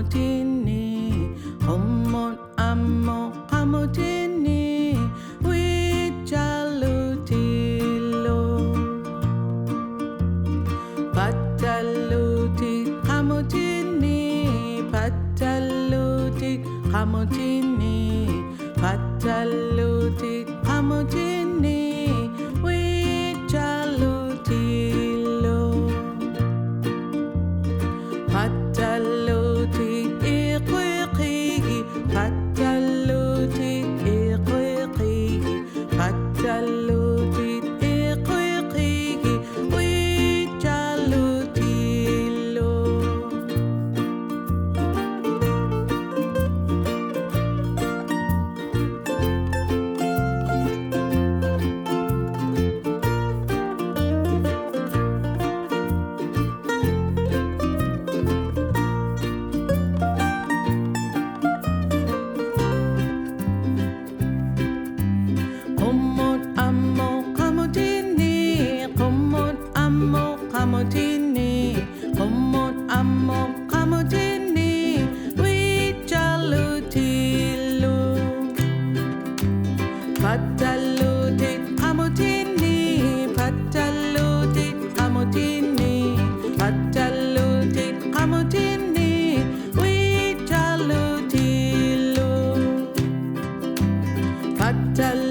Hamotini, Homot Amo, Hamotini, Wichalutilo, Pataluti, Hamotini, Pataluti, Hamotini, Pataluti, Hamotini, Wichalutilo, Pataluti, Iquiqigi, Pataluti, Iquiqigi, Pataluti, Iquiqigi, Wichalutilo. Qumut ammo qamutini, qumut ammo qamutini, qumut ammo qamutini, wichalutilu. Pataluti qamutini, pataluti qamutini, pataluti qamutini, wichalutilu. Pataluti